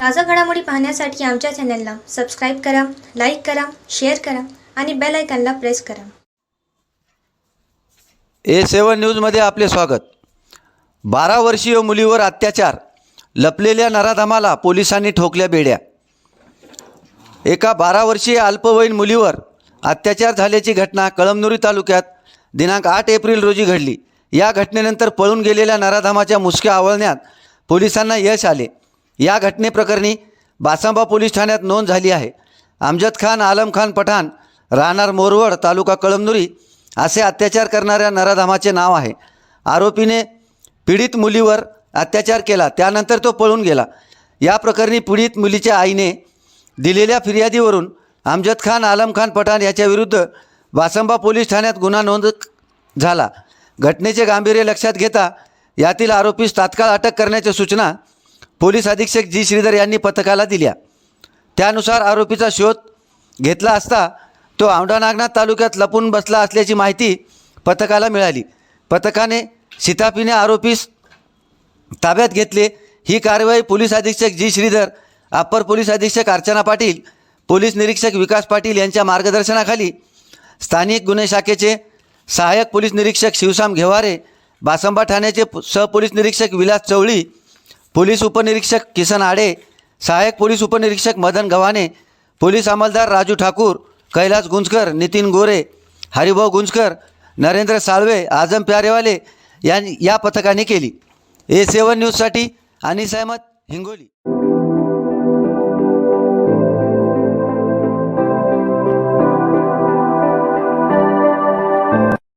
ताज़ा घडामोडी पाहण्यासाठी आमच्या चॅनलला सबस्क्राईब करा, लाईक करा, शेअर करा आणि बेल आयकॉनला प्रेस करा. A7 न्यूजमध्ये आपले स्वागत. 12 वर्षीय मुलीवर अत्याचार, लपलेल्या नराधमाला पोलिसांनी ठोकल्या बेड्या. एका 12 वर्षीय अल्पवयीन मुलीवर अत्याचार झाल्याची घटना कळमनुरी तालुक्यात दिनांक 8 एप्रिल रोजी घडली. या घटनेनंतर पळून गेलेल्या नराधमाच्या मुसक्या आवळण्यात पोलिसांना यश आले. या घटनेप्रकरणी बासंबा पोलीस ठाण्यात नोंद झाली आहे. अमजद खान आलम खान पठाण, राहणार मोरवड, तालुका कळमनुरी असे अत्याचार करणाऱ्या नराधमाचे नाव आहे. आरोपीने पीडित मुलीवर अत्याचार केला, त्यानंतर तो पळून गेला. या प्रकरणी पीडित मुलीच्या आईने दिलेल्या फिर्यादीवरून अमजद खान आलम खान पठाण याच्याविरुद्ध बासंबा पोलीस ठाण्यात गुन्हा नोंद झाला. घटनेचे गांभीर्य लक्षात घेता यातील आरोपीस तात्काळ अटक करण्याच्या सूचना पोलीस अधीक्षक जी श्रीधर यांनी पथकाला दिल्या. त्यानुसार आरोपीचा शोध घेतला असता तो औंढा नागनाथ तालुक्यात लपून बसला असल्याची माहिती पथकाला मिळाली. पथकाने शिताफीने आरोपीस ताब्यात घेतले. ही कारवाई पोलीस अधीक्षक जी श्रीधर, अप्पर पोलीस अधीक्षक अर्चना पाटील, पोलीस निरीक्षक विकास पाटील यांच्या मार्गदर्शनाखाली स्थानिक गुन्हे शाखेचे सहाय्यक पोलीस निरीक्षक शिवसाम घेवारे, बासंबा ठाण्याचे सहपोलीस निरीक्षक विलास चवळी, पोलीस उपनिरीक्षक किसन आडे, सहाय्यक पोलीस उपनिरीक्षक मदन गव्हाणे, पोलीस अंमलदार राजू ठाकूर, कैलास गुंजकर, नितीन गोरे, हरिभाऊ गुंजकर, नरेंद्र साळवे, आजम प्यारेवाले या पथकाने केली. A7 न्यूजसाठी अनिस अहमद, हिंगोली.